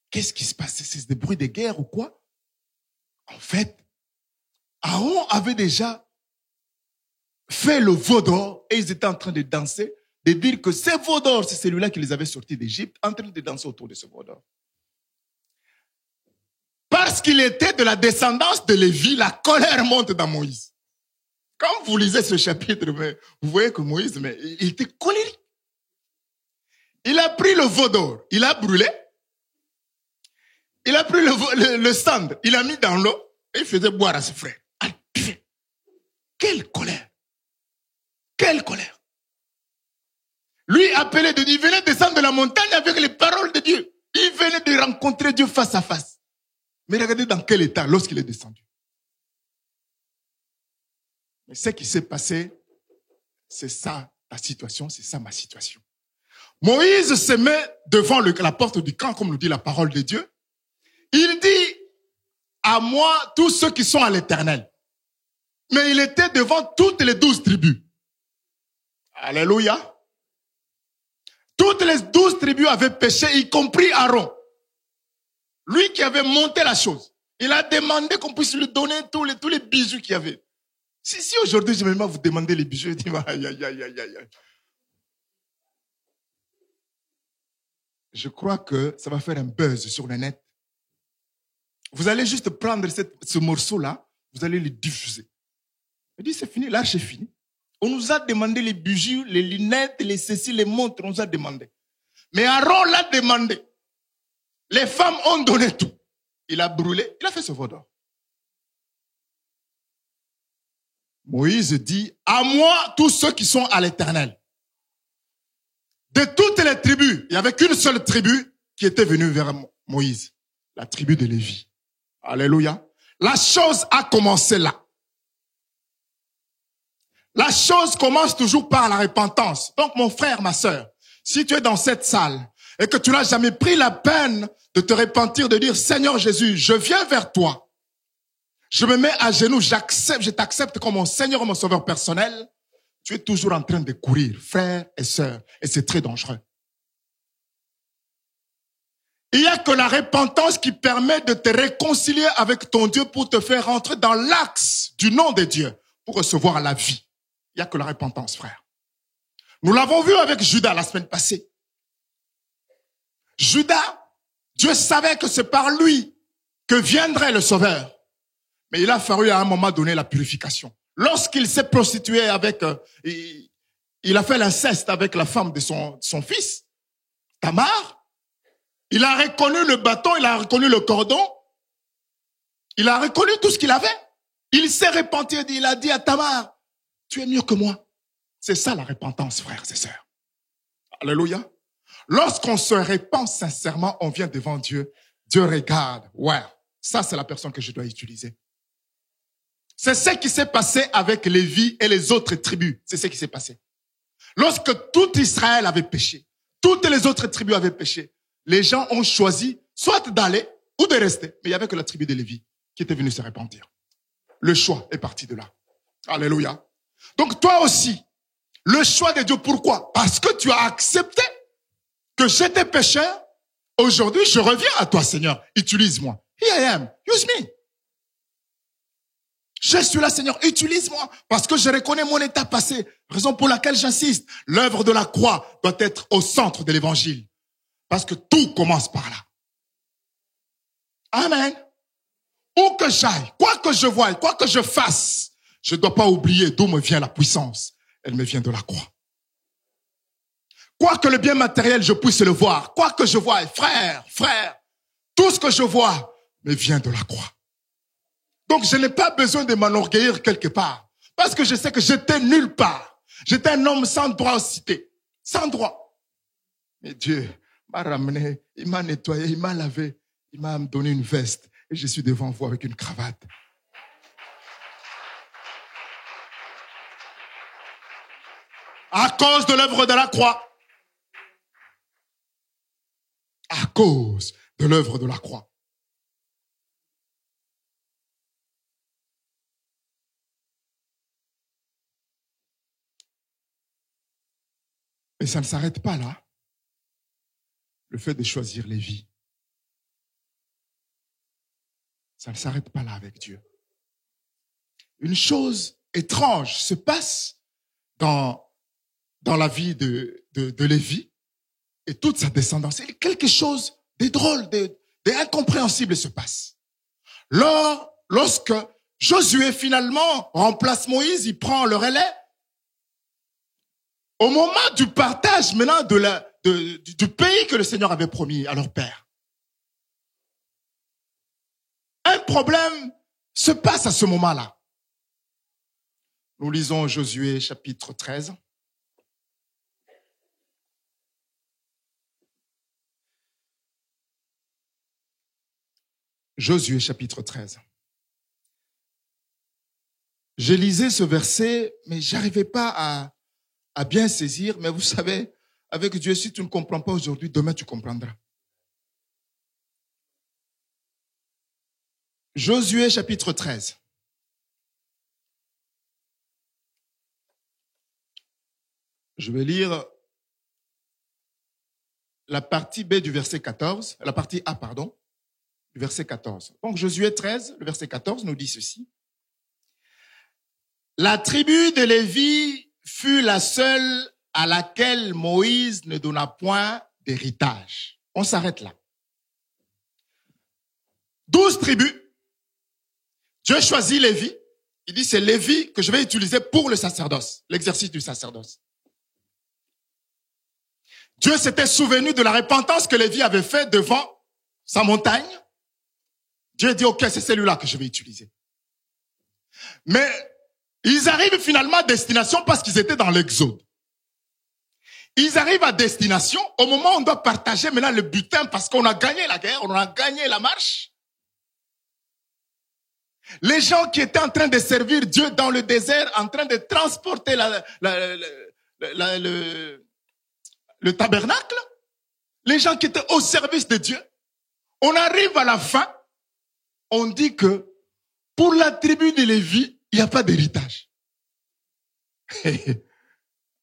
Qu'est-ce qui se passe? C'est des bruits de guerre ou quoi? En fait, Aaron avait déjà fait le veau d'or et ils étaient en train de danser, de dire que ce veau d'or, c'est celui-là qui les avait sortis d'Égypte, en train de danser autour de ce veau d'or. Parce qu'il était de la descendance de Lévi, la colère monte dans Moïse. Quand vous lisez ce chapitre, vous voyez que Moïse, il était colérique. Il a pris le veau d'or, il a brûlé. Il a pris le cendre, il a mis dans l'eau et il faisait boire à ses frères. Quelle colère! Quelle colère! Lui a appelé de Dieu. Il venait descendre de la montagne avec les paroles de Dieu. Il venait de rencontrer Dieu face à face. Mais regardez dans quel état lorsqu'il est descendu. Mais ce qui s'est passé, c'est ça ta situation, c'est ça ma situation. Moïse se met devant la porte du camp, comme nous dit la parole de Dieu. Il dit, à moi, tous ceux qui sont à l'Éternel. Mais il était devant toutes les 12 tribus. Alléluia. Toutes les 12 tribus avaient péché, y compris Aaron. Lui qui avait monté la chose. Il a demandé qu'on puisse lui donner tous les bijoux qu'il y avait. Si aujourd'hui, je vais même vous demander les bijoux, je dis, aïe, aïe, aïe, aïe, aïe. Je crois que ça va faire un buzz sur le net. Vous allez juste prendre ce morceau-là, vous allez le diffuser. Il dit, c'est fini, l'arche est finie. On nous a demandé les bijoux, les lunettes, les ceci, les montres, on nous a demandé. Mais Aaron l'a demandé. Les femmes ont donné tout. Il a brûlé, il a fait ce veau d'or. Moïse dit, à moi, tous ceux qui sont à l'Éternel. De toutes les tribus, il n'y avait qu'une seule tribu qui était venue vers Moïse. La tribu de Lévi. Alléluia. La chose a commencé là. La chose commence toujours par la repentance. Donc, mon frère, ma sœur, si tu es dans cette salle et que tu n'as jamais pris la peine de te repentir, de dire, Seigneur Jésus, je viens vers toi. Je me mets à genoux, je t'accepte comme mon Seigneur et mon Sauveur personnel. Tu es toujours en train de courir, frère et sœur, et c'est très dangereux. Il n'y a que la repentance qui permet de te réconcilier avec ton Dieu pour te faire rentrer dans l'axe du nom de Dieu pour recevoir la vie. Il n'y a que la repentance, frère. Nous l'avons vu avec Judas la semaine passée. Judas, Dieu savait que c'est par lui que viendrait le Sauveur. Mais il a fallu à un moment donné la purification. Lorsqu'il s'est prostitué avec, il a fait l'inceste avec la femme de son fils, Tamar. Il a reconnu le bâton, il a reconnu le cordon. Il a reconnu tout ce qu'il avait. Il s'est repenti, il a dit à Tamar, tu es mieux que moi. C'est ça la repentance, frères et sœurs. Alléluia. Lorsqu'on se repent sincèrement, on vient devant Dieu. Dieu regarde. Ouais, ça c'est la personne que je dois utiliser. C'est ce qui s'est passé avec Lévi et les autres tribus. C'est ce qui s'est passé. Lorsque tout Israël avait péché, toutes les autres tribus avaient péché, les gens ont choisi soit d'aller ou de rester. Mais il n'y avait que la tribu de Lévi qui était venue se repentir. Le choix est parti de là. Alléluia. Donc toi aussi, le choix de Dieu, pourquoi? Parce que tu as accepté que j'étais pécheur. Aujourd'hui, je reviens à toi, Seigneur. Utilise-moi. Here I am. Use me. Je suis là, Seigneur, utilise-moi, parce que je reconnais mon état passé, raison pour laquelle j'insiste. L'œuvre de la croix doit être au centre de l'évangile, parce que tout commence par là. Amen. Où que j'aille, quoi que je voie, quoi que je fasse, je ne dois pas oublier d'où me vient la puissance. Elle me vient de la croix. Quoi que le bien matériel, je puisse le voir, quoi que je voie, frère, tout ce que je vois me vient de la croix. Donc, je n'ai pas besoin de m'enorgueillir quelque part. Parce que je sais que j'étais nulle part. J'étais un homme sans droit aux cités. Sans droit. Mais Dieu m'a ramené, il m'a nettoyé, il m'a lavé, il m'a donné une veste. Et je suis devant vous avec une cravate. À cause de l'œuvre de la croix. À cause de l'œuvre de la croix. Et ça ne s'arrête pas là. Le fait de choisir les vies. Ça ne s'arrête pas là avec Dieu. Une chose étrange se passe dans la vie de Lévi et toute sa descendance. Et quelque chose de drôle, d'incompréhensible se passe. Lorsque Josué finalement remplace Moïse, il prend le relais. Au moment du partage maintenant du pays que le Seigneur avait promis à leur père, un problème se passe à ce moment-là. Nous lisons Josué chapitre 13. Josué chapitre 13. Je lisais ce verset, mais j'arrivais pas à bien saisir. Mais vous savez, avec Dieu, si tu ne comprends pas aujourd'hui, demain tu comprendras. Josué chapitre 13. Je vais lire la partie B du verset 14, la partie A, pardon, du verset 14. Donc Josué 13, le verset 14 nous dit ceci. La tribu de Lévi fut la seule à laquelle Moïse ne donna point d'héritage. On s'arrête là. 12 tribus. Dieu choisit Lévi. Il dit, c'est Lévi que je vais utiliser pour le sacerdoce, l'exercice du sacerdoce. Dieu s'était souvenu de la repentance que Lévi avait fait devant sa montagne. Dieu dit, ok, c'est celui-là que je vais utiliser. Mais ils arrivent finalement à destination parce qu'ils étaient dans l'exode. Ils arrivent à destination au moment où on doit partager maintenant le butin parce qu'on a gagné la guerre, on a gagné la marche. Les gens qui étaient en train de servir Dieu dans le désert, en train de transporter le tabernacle, les gens qui étaient au service de Dieu, on arrive à la fin, on dit que pour la tribu de Lévi, il n'y a pas d'héritage.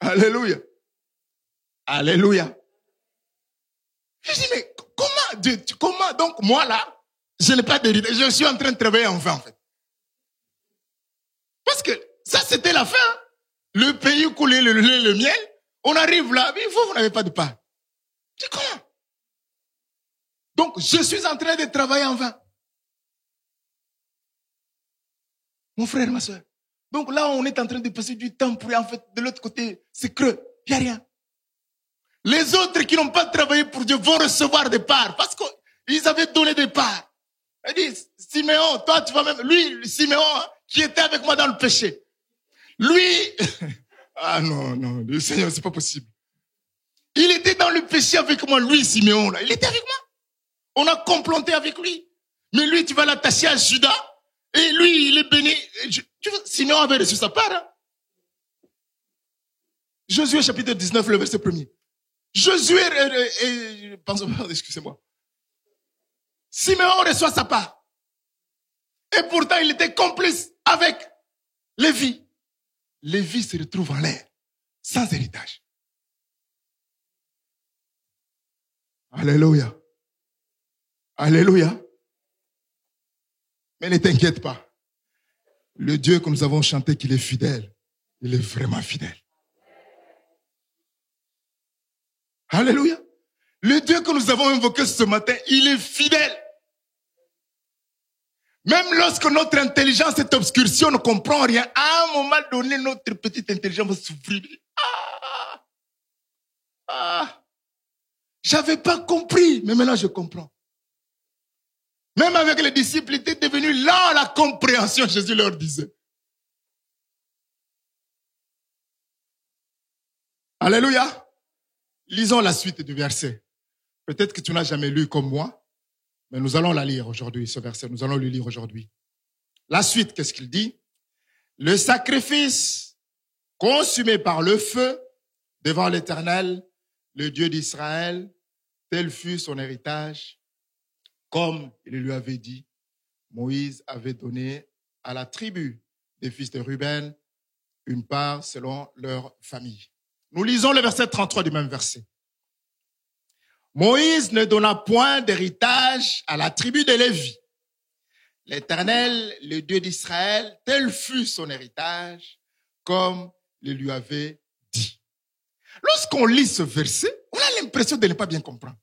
Alléluia. Alléluia. Je dis, mais comment, donc moi là, je n'ai pas d'héritage, je suis en train de travailler en vain en fait. Parce que ça c'était la fin. Le pays coulait le lait, le miel, on arrive là, mais vous n'avez pas de part. Je dis comment? Donc je suis en train de travailler en vain. Mon frère, ma soeur. Donc là, on est en train de passer du temps pour en fait, de l'autre côté, c'est creux, il n'y a rien. Les autres qui n'ont pas travaillé pour Dieu vont recevoir des parts parce qu'ils avaient donné des parts. Il dit, Siméon, toi tu vas même, lui, Siméon, qui était avec moi dans le péché. Lui, ah non, le Seigneur, c'est pas possible. Il était dans le péché avec moi, lui, Siméon, là. Il était avec moi. On a comploté avec lui. Mais lui, tu vas l'attacher à Judas. Et lui, il est béni. Siméon avait reçu sa part. Hein? Josué chapitre 19, le verset 1er. Josué, excusez-moi. Siméon reçoit sa part. Et pourtant, il était complice avec Lévi. Lévi se retrouve en l'air, sans héritage. Alléluia. Alléluia. Mais ne t'inquiète pas. Le Dieu que nous avons chanté qu'il est fidèle, il est vraiment fidèle. Alléluia. Le Dieu que nous avons invoqué ce matin, il est fidèle. Même lorsque notre intelligence est obscure, si on ne comprend rien, à un moment donné, notre petite intelligence va s'ouvrir. J'avais pas compris, mais maintenant je comprends. Même avec les disciples, ils étaient devenus lents à la compréhension, Jésus leur disait. Alléluia. Lisons la suite du verset. Peut-être que tu n'as jamais lu comme moi, mais nous allons la lire aujourd'hui, ce verset. Nous allons le lire aujourd'hui. La suite, qu'est-ce qu'il dit? Le sacrifice consumé par le feu devant l'Éternel, le Dieu d'Israël, tel fut son héritage, comme il lui avait dit. Moïse avait donné à la tribu des fils de Ruben une part selon leur famille. Nous lisons le verset 33 du même verset. Moïse ne donna point d'héritage à la tribu de Lévi. L'Éternel, le Dieu d'Israël, tel fut son héritage, comme il lui avait dit. Lorsqu'on lit ce verset, on a l'impression de ne pas bien comprendre.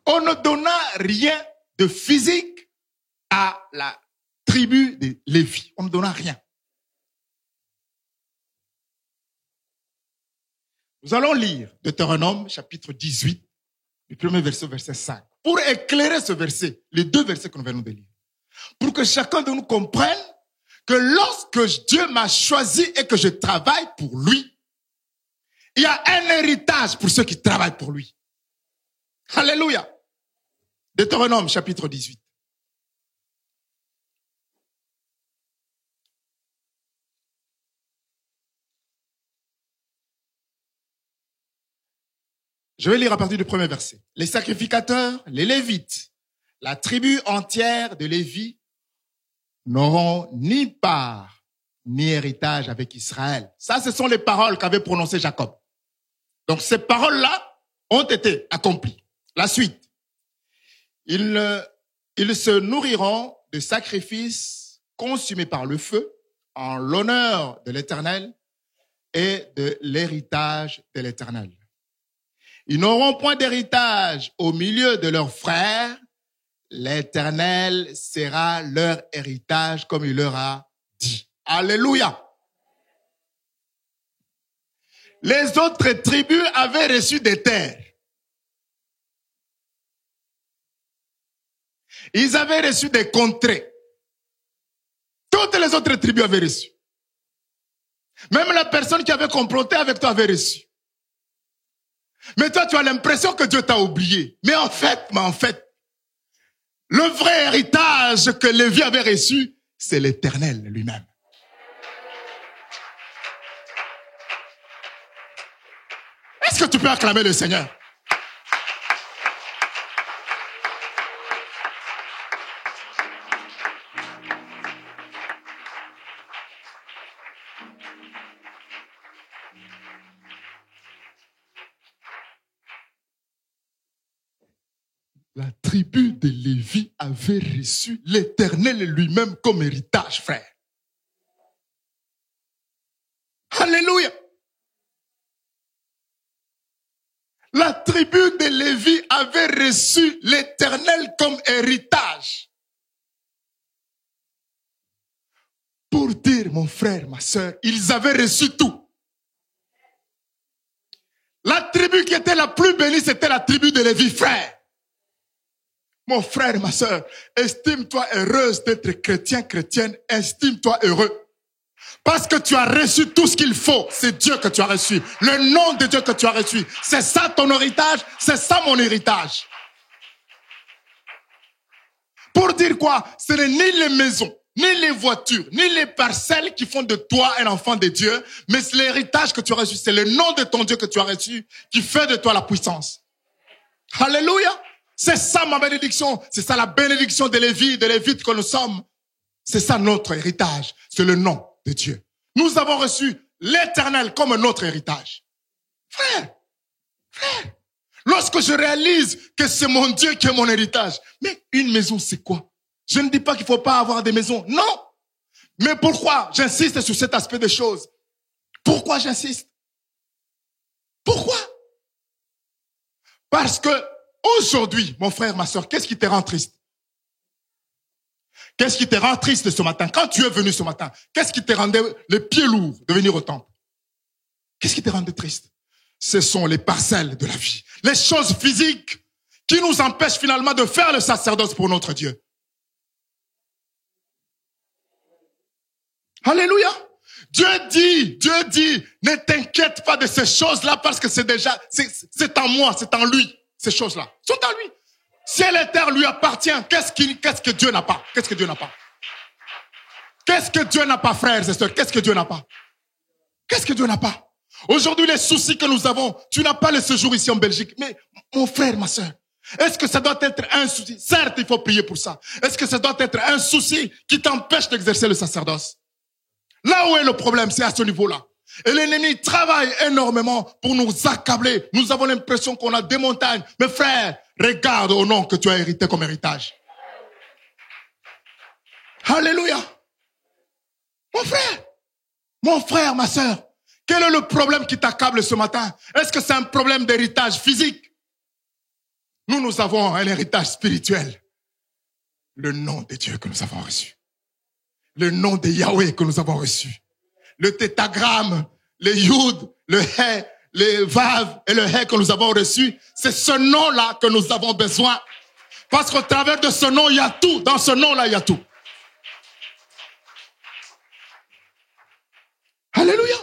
On ne donna rien de physique à la tribu de Lévi. On ne donna rien. Nous allons lire Deutéronome chapitre 18, du premier verset au verset 5, pour éclairer ce verset, les deux versets que nous venons de lire. Pour que chacun de nous comprenne que lorsque Dieu m'a choisi et que je travaille pour lui, il y a un héritage pour ceux qui travaillent pour lui. Alléluia. Deutéronome chapitre 18. Je vais lire à partir du premier verset. Les sacrificateurs, les Lévites, la tribu entière de Lévi n'auront ni part ni héritage avec Israël. Ça, ce sont les paroles qu'avait prononcées Jacob. Donc, ces paroles-là ont été accomplies. La suite. Ils se nourriront de sacrifices consumés par le feu en l'honneur de l'Éternel et de l'héritage de l'Éternel. Ils n'auront point d'héritage au milieu de leurs frères. L'Éternel sera leur héritage comme il leur a dit. Alléluia. Les autres tribus avaient reçu des terres. Ils avaient reçu des contrées. Toutes les autres tribus avaient reçu. Même la personne qui avait comploté avec toi avait reçu. Mais toi, tu as l'impression que Dieu t'a oublié. Mais en fait, le vrai héritage que Lévi avait reçu, c'est l'Éternel lui-même. Est-ce que tu peux acclamer le Seigneur? La tribu de Lévi avait reçu l'Éternel lui-même comme héritage, frère. Alléluia. La tribu de Lévi avait reçu l'Éternel comme héritage. Pour dire, mon frère, ma sœur, ils avaient reçu tout. La tribu qui était la plus bénie, c'était la tribu de Lévi, frère. Mon frère, ma sœur, estime-toi heureuse d'être chrétien, chrétienne, estime-toi heureux. Parce que tu as reçu tout ce qu'il faut, c'est Dieu que tu as reçu. Le nom de Dieu que tu as reçu, c'est ça ton héritage, c'est ça mon héritage. Pour dire quoi? Ce n'est ni les maisons, ni les voitures, ni les parcelles qui font de toi un enfant de Dieu, mais c'est l'héritage que tu as reçu, c'est le nom de ton Dieu que tu as reçu qui fait de toi la puissance. Alléluia! C'est ça ma bénédiction, c'est ça la bénédiction de Lévi, de Lévite que nous sommes. C'est ça notre héritage, c'est le nom de Dieu. Nous avons reçu l'Éternel comme notre héritage. Frère, lorsque je réalise que c'est mon Dieu qui est mon héritage, mais une maison c'est quoi? Je ne dis pas qu'il ne faut pas avoir des maisons, non. Mais pourquoi j'insiste sur cet aspect des choses? Pourquoi j'insiste? Pourquoi? Parce que aujourd'hui, mon frère, ma soeur, qu'est-ce qui te rend triste? Qu'est-ce qui te rend triste ce matin? Quand tu es venu ce matin, qu'est-ce qui te rendait les pieds lourds de venir au temple? Qu'est-ce qui te rendait triste? Ce sont les parcelles de la vie, les choses physiques qui nous empêchent finalement de faire le sacerdoce pour notre Dieu. Alléluia. Dieu dit, ne t'inquiète pas de ces choses-là parce que c'est déjà, c'est en moi, c'est en lui. Ces choses-là sont en lui. Ciel et terre lui appartient. Qu'est-ce que Dieu n'a pas? Qu'est-ce que Dieu n'a pas? Qu'est-ce que Dieu n'a pas, frères et sœurs? Qu'est-ce que Dieu n'a pas? Qu'est-ce que Dieu n'a pas? Aujourd'hui, les soucis que nous avons, tu n'as pas le séjour ici en Belgique. Mais, mon frère, ma sœur, est-ce que ça doit être un souci? Certes, il faut prier pour ça. Est-ce que ça doit être un souci qui t'empêche d'exercer le sacerdoce? Là où est le problème, c'est à ce niveau-là. Et l'ennemi travaille énormément pour nous accabler. Nous avons l'impression qu'on a des montagnes. Mais frère, regarde au nom que tu as hérité comme héritage. Alléluia. Mon frère, ma sœur, quel est le problème qui t'accable ce matin? Est-ce que c'est un problème d'héritage physique? Nous avons un héritage spirituel. Le nom de Dieu que nous avons reçu. Le nom de Yahweh que nous avons reçu. Le tétagramme, le Yud, le He, le Vav et le He que nous avons reçu, c'est ce nom-là que nous avons besoin. Parce qu'au travers de ce nom, il y a tout. Dans ce nom-là, il y a tout. Alléluia.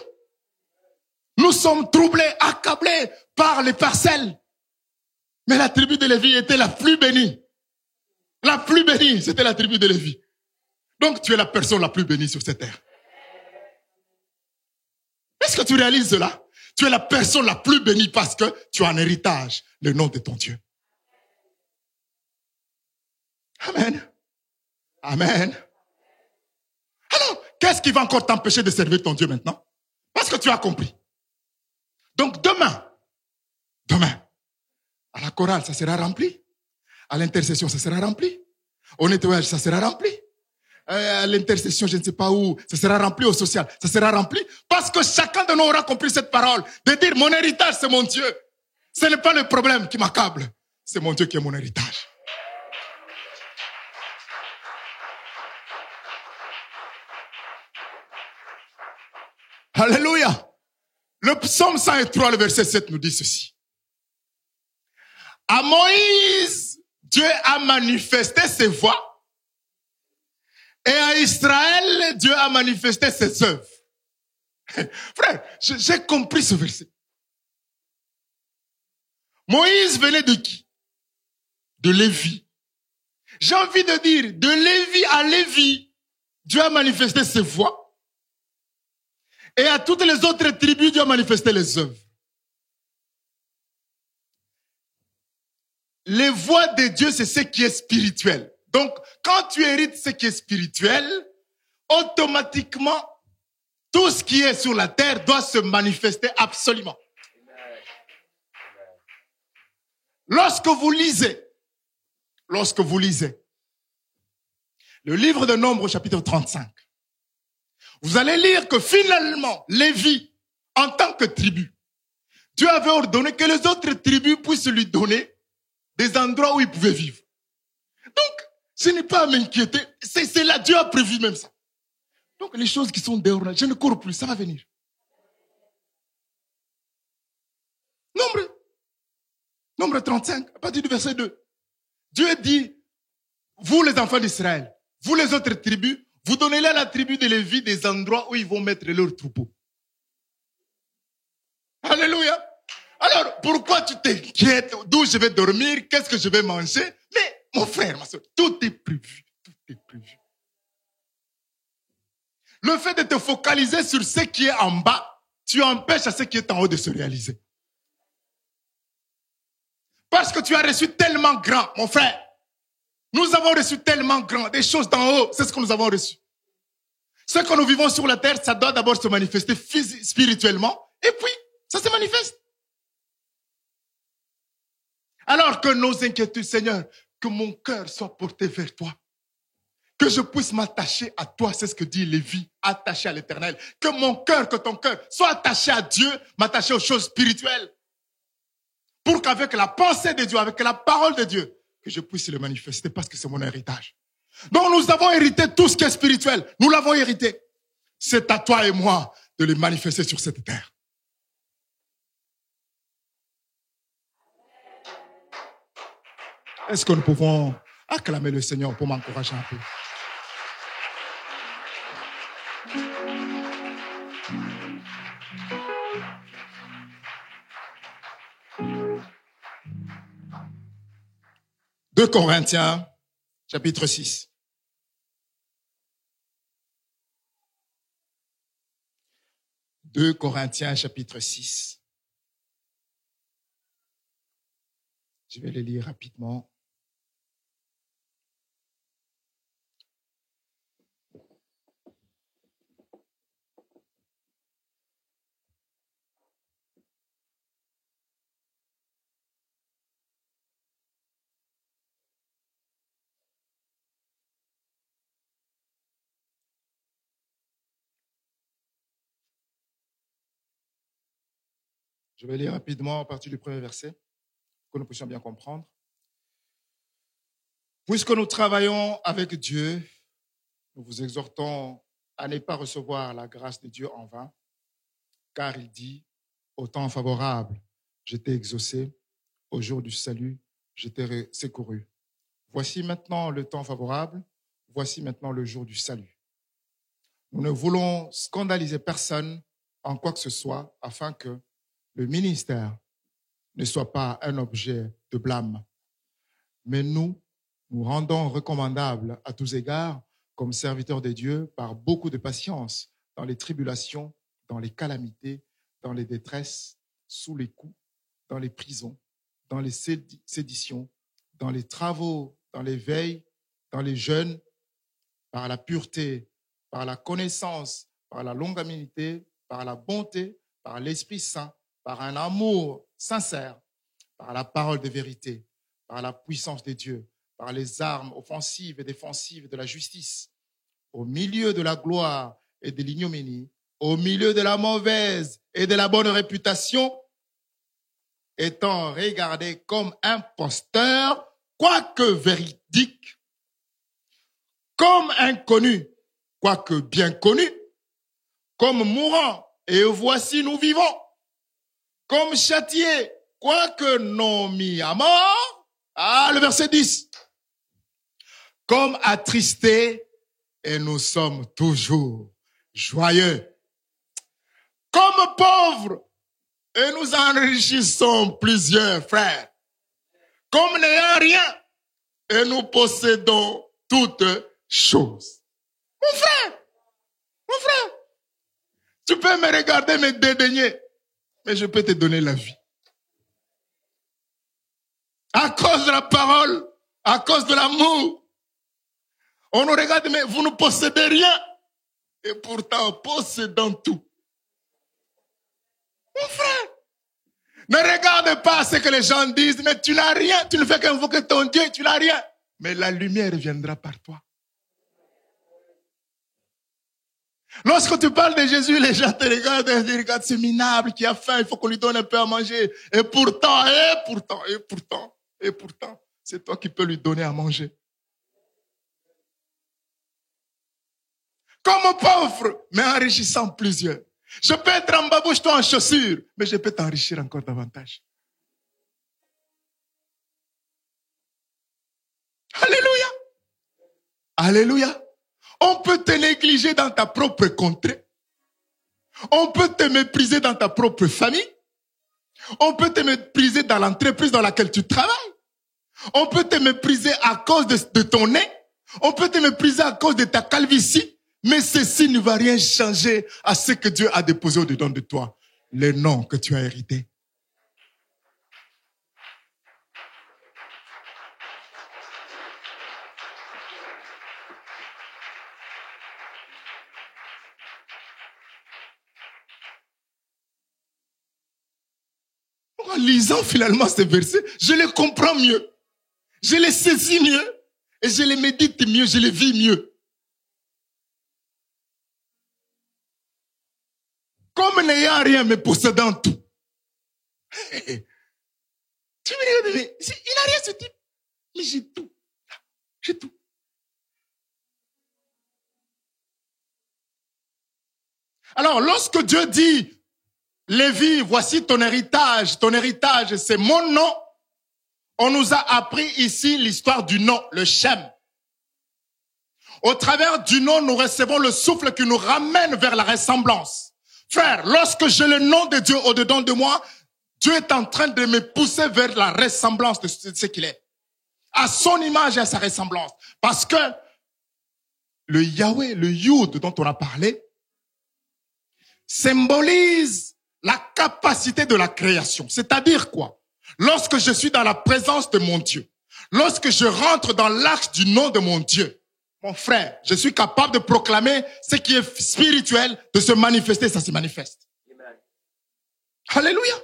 Nous sommes troublés, accablés par les parcelles. Mais la tribu de Lévi était la plus bénie. La plus bénie, c'était la tribu de Lévi. Donc tu es la personne la plus bénie sur cette terre. Est-ce que tu réalises cela? Tu es la personne la plus bénie parce que tu as un héritage, le nom de ton Dieu. Amen. Amen. Alors, qu'est-ce qui va encore t'empêcher de servir ton Dieu maintenant? Parce que tu as compris. Donc demain, à la chorale, ça sera rempli. À l'intercession, ça sera rempli. Au nettoyage, ça sera rempli. À l'intercession, je ne sais pas où, ça sera rempli. Au social, ça sera rempli. Parce que chacun de nous aura compris cette parole. De dire, mon héritage, c'est mon Dieu. Ce n'est pas le problème qui m'accable. C'est mon Dieu qui est mon héritage. Alléluia. Le psaume 103, le verset 7 nous dit ceci. À Moïse, Dieu a manifesté ses voies. Et à Israël, Dieu a manifesté ses œuvres. Frère, j'ai compris ce verset. Moïse venait de qui? De Lévi. J'ai envie de dire, de Lévi à Lévi, Dieu a manifesté ses voies. Et à toutes les autres tribus, Dieu a manifesté les œuvres. Les voies de Dieu, c'est ce qui est spirituel. Donc, quand tu hérites ce qui est spirituel, automatiquement, tout ce qui est sur la terre doit se manifester absolument. Lorsque vous lisez le livre de Nombres, chapitre 35, vous allez lire que finalement, Lévi, en tant que tribu, Dieu avait ordonné que les autres tribus puissent lui donner des endroits où il pouvait vivre. Donc, ce n'est pas à m'inquiéter. C'est là, Dieu a prévu même ça. Donc, les choses qui sont dehors, je ne cours plus, ça va venir. Nombre 35, à partir du verset 2. Dieu dit, vous les enfants d'Israël, vous les autres tribus, vous donnez à la tribu de Lévi des endroits où ils vont mettre leurs troupeaux. Alléluia. Alors, pourquoi tu t'inquiètes? D'où je vais dormir? Qu'est-ce que je vais manger? Mais, mon frère, ma soeur, tout est prévu. Tout est prévu. Le fait de te focaliser sur ce qui est en bas, tu empêches à ce qui est en haut de se réaliser. Parce que tu as reçu tellement grand, mon frère. Nous avons reçu tellement grand, des choses d'en haut, c'est ce que nous avons reçu. Ce que nous vivons sur la terre, ça doit d'abord se manifester spirituellement, et puis, ça se manifeste. Alors que nos inquiétudes, Seigneur, que mon cœur soit porté vers toi. Que je puisse m'attacher à toi, c'est ce que dit Lévi, attaché à l'Éternel. Que mon cœur, que ton cœur soit attaché à Dieu, m'attacher aux choses spirituelles. Pour qu'avec la pensée de Dieu, avec la parole de Dieu, que je puisse le manifester parce que c'est mon héritage. Donc nous avons hérité tout ce qui est spirituel. Nous l'avons hérité. C'est à toi et moi de le manifester sur cette terre. Est-ce que nous pouvons acclamer le Seigneur pour m'encourager un peu? Deux Corinthiens, chapitre 6. Deux Corinthiens, chapitre 6. Je vais le lire rapidement. Je vais lire rapidement à partir du premier verset, pour que nous puissions bien comprendre. Puisque nous travaillons avec Dieu, nous vous exhortons à ne pas recevoir la grâce de Dieu en vain, car il dit, au temps favorable, je t'ai exaucé, au jour du salut, je t'ai secouru. Voici maintenant le temps favorable, voici maintenant le jour du salut. Nous ne voulons scandaliser personne en quoi que ce soit, afin que le ministère ne soit pas un objet de blâme. Mais nous nous rendons recommandable à tous égards, comme serviteurs de Dieu, par beaucoup de patience, dans les tribulations, dans les calamités, dans les détresses, sous les coups, dans les prisons, dans les séditions, dans les travaux, dans les veilles, dans les jeûnes, par la pureté, par la connaissance, par la longanimité, par la bonté, par l'Esprit Saint, par un amour sincère, par la parole de vérité, par la puissance de Dieu, par les armes offensives et défensives de la justice, au milieu de la gloire et de l'ignominie, au milieu de la mauvaise et de la bonne réputation, étant regardé comme imposteur, quoique véridique, comme inconnu, quoique bien connu, comme mourant, et voici nous vivons, comme châtié, quoique non mis à mort. Ah, le verset 10. Comme attristé, et nous sommes toujours joyeux. Comme pauvres, et nous enrichissons plusieurs frères. Comme n'ayant rien, et nous possédons toutes choses. Mon frère, tu peux me regarder, me dédaigner, mais je peux te donner la vie. À cause de la parole, à cause de l'amour, on nous regarde, mais vous ne possédez rien, et pourtant possédant tout. Mon frère, ne regarde pas ce que les gens disent, mais tu n'as rien, tu ne fais qu'invoquer ton Dieu, tu n'as rien. Mais la lumière viendra par toi. Lorsque tu parles de Jésus, les gens te regardent et disent, regarde, c'est minable, qui a faim, il faut qu'on lui donne un peu à manger. Et pourtant, c'est toi qui peux lui donner à manger. Comme pauvre, mais enrichissant plusieurs. Je peux être en babouche, toi en chaussures, mais je peux t'enrichir encore davantage. Alléluia. Alléluia. On peut te négliger dans ta propre contrée. On peut te mépriser dans ta propre famille. On peut te mépriser dans l'entreprise dans laquelle tu travailles. On peut te mépriser à cause de ton nez. On peut te mépriser à cause de ta calvitie. Mais ceci ne va rien changer à ce que Dieu a déposé au-dedans de toi. Le nom que tu as hérité. En lisant finalement ces versets, je les comprends mieux. Je les saisis mieux. Et je les médite mieux, je les vis mieux. Comme n'ayant rien, mais possédant tout. Tu me regardes, mais il n'a rien ce type. Mais j'ai tout. J'ai tout. Alors, lorsque Dieu dit, Lévi, voici ton héritage c'est mon nom, on nous a appris ici l'histoire du nom, le Shem. Au travers du nom, nous recevons le souffle qui nous ramène vers la ressemblance. Frère, lorsque j'ai le nom de Dieu au-dedans de moi, Dieu est en train de me pousser vers la ressemblance de ce qu'il est. À son image et à sa ressemblance. Parce que le Yahweh, le Yud dont on a parlé, symbolise la capacité de la création. C'est-à-dire quoi? Lorsque je suis dans la présence de mon Dieu, lorsque je rentre dans l'arche du nom de mon Dieu, mon frère, je suis capable de proclamer ce qui est spirituel, de se manifester, ça se manifeste. Amen. Alléluia.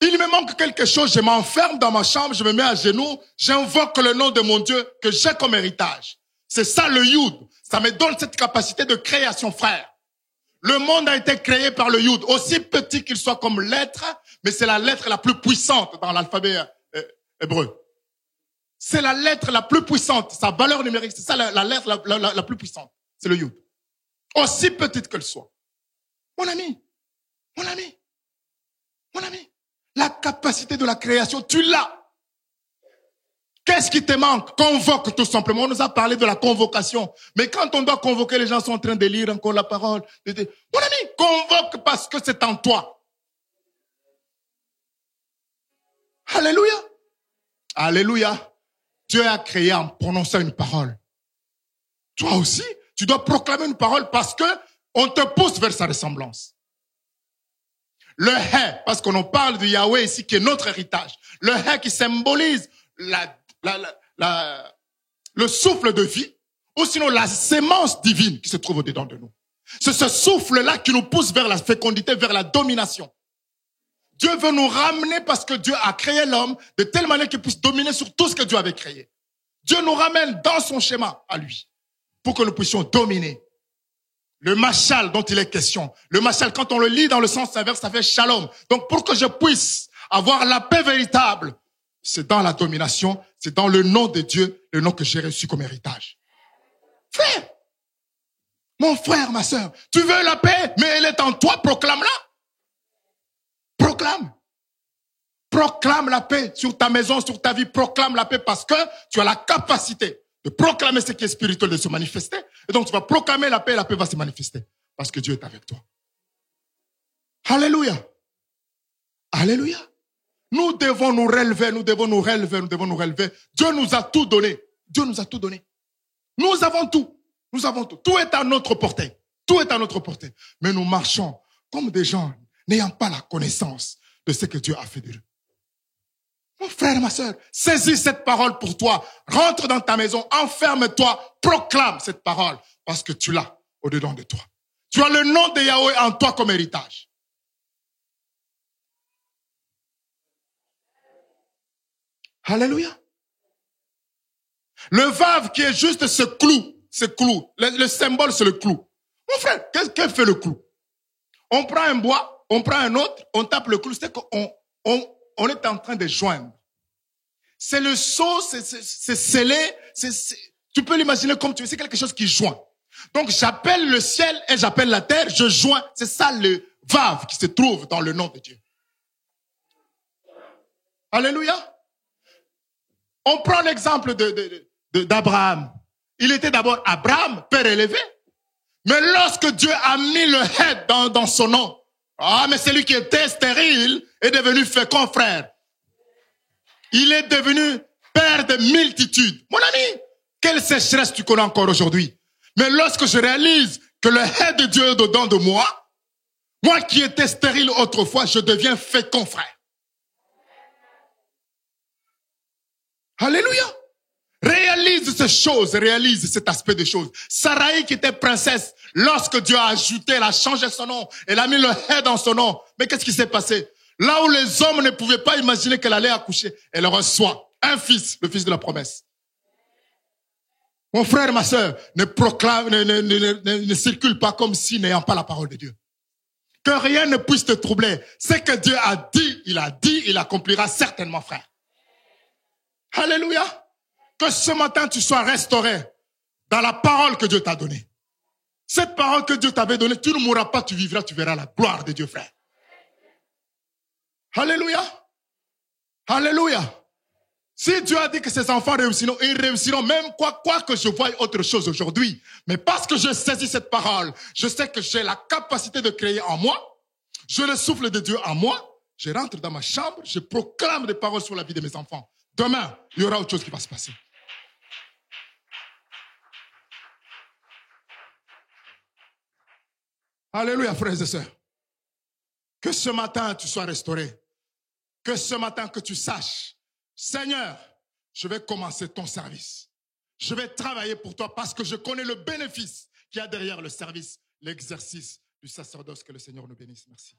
Il me manque quelque chose, je m'enferme dans ma chambre, je me mets à genoux, j'invoque le nom de mon Dieu que j'ai comme héritage. C'est ça le Yud. Ça me donne cette capacité de création, frère. Le monde a été créé par le Yud, aussi petit qu'il soit comme lettre, mais c'est la lettre la plus puissante dans l'alphabet hébreu. C'est la lettre la plus puissante, sa valeur numérique, c'est ça la lettre la plus puissante. C'est le Yud. Aussi petite qu'elle soit. Mon ami, la capacité de la création, tu l'as. Qu'est-ce qui te manque? Convoque tout simplement. On nous a parlé de la convocation. Mais quand on doit convoquer, les gens sont en train de lire encore la parole. Mon ami, convoque parce que c'est en toi. Alléluia. Alléluia. Dieu a créé en prononçant une parole. Toi aussi, tu dois proclamer une parole parce que on te pousse vers sa ressemblance. Le Hé, parce qu'on en parle de Yahweh ici, qui est notre héritage. Le Hé qui symbolise le souffle de vie, ou sinon la sémence divine qui se trouve au-dedans de nous. C'est ce souffle-là qui nous pousse vers la fécondité, vers la domination. Dieu veut nous ramener parce que Dieu a créé l'homme de telle manière qu'il puisse dominer sur tout ce que Dieu avait créé. Dieu nous ramène dans son schéma à lui pour que nous puissions dominer. Le mashal dont il est question. Le mashal, quand on le lit dans le sens inverse, ça fait shalom. Donc pour que je puisse avoir la paix véritable, c'est dans la domination, c'est dans le nom de Dieu, le nom que j'ai reçu comme héritage. Frère, mon frère, ma sœur, tu veux la paix, mais elle est en toi, proclame-la. Proclame. Proclame la paix sur ta maison, sur ta vie. Proclame la paix parce que tu as la capacité de proclamer ce qui est spirituel, de se manifester. Et donc tu vas proclamer la paix et la paix va se manifester. Parce que Dieu est avec toi. Alléluia. Alléluia. Nous devons nous relever, nous devons nous relever, nous devons nous relever. Dieu nous a tout donné. Dieu nous a tout donné. Nous avons tout. Nous avons tout. Tout est à notre portée. Tout est à notre portée. Mais nous marchons comme des gens n'ayant pas la connaissance de ce que Dieu a fait de nous. Mon frère, ma sœur, saisis cette parole pour toi. Rentre dans ta maison, enferme-toi, proclame cette parole parce que tu l'as au-dedans de toi. Tu as le nom de Yahweh en toi comme héritage. Alléluia. Le vav qui est juste ce clou. Le symbole, c'est le clou. Mon frère, qu'est-ce que fait le clou? On prend un bois, on prend un autre, on tape le clou. C'est qu'on est en train de joindre. C'est le seau, c'est scellé. Tu peux l'imaginer comme tu veux. C'est quelque chose qui joint. Donc, j'appelle le ciel et j'appelle la terre. Je joins. C'est ça le vav qui se trouve dans le nom de Dieu. Alléluia. On prend l'exemple d'Abraham. Il était d'abord Abraham, père élevé. Mais lorsque Dieu a mis le head dans son nom, mais celui qui était stérile est devenu fécond, frère. Il est devenu père de multitudes. Mon ami, quelle sécheresse tu connais encore aujourd'hui. Mais lorsque je réalise que le head de Dieu est dedans de moi, moi qui étais stérile autrefois, je deviens fécond, frère. Alléluia. Réalise ces choses, réalise cet aspect des choses. Sarai qui était princesse, lorsque Dieu a ajouté, elle a changé son nom, elle a mis le hé dans son nom. Mais qu'est-ce qui s'est passé? Là où les hommes ne pouvaient pas imaginer qu'elle allait accoucher, elle reçoit un fils, le fils de la promesse. Mon frère, ma sœur, ne circule pas comme si n'ayant pas la parole de Dieu. Que rien ne puisse te troubler. Ce que Dieu a dit, il accomplira certainement, frère. Alléluia. Que ce matin, tu sois restauré dans la parole que Dieu t'a donnée. Cette parole que Dieu t'avait donnée, tu ne mourras pas, tu vivras, tu verras la gloire de Dieu, frère. Alléluia. Alléluia. Si Dieu a dit que ses enfants réussiront, ils réussiront même quoi que je voie autre chose aujourd'hui. Mais parce que je saisis cette parole, je sais que j'ai la capacité de créer en moi. Je le souffle de Dieu en moi. Je rentre dans ma chambre, je proclame des paroles sur la vie de mes enfants. Demain, il y aura autre chose qui va se passer. Alléluia, frères et sœurs. Que ce matin, tu sois restauré. Que ce matin, que tu saches, Seigneur, je vais commencer ton service. Je vais travailler pour toi parce que je connais le bénéfice qu'il y a derrière le service, l'exercice du sacerdoce. Que le Seigneur nous bénisse. Merci.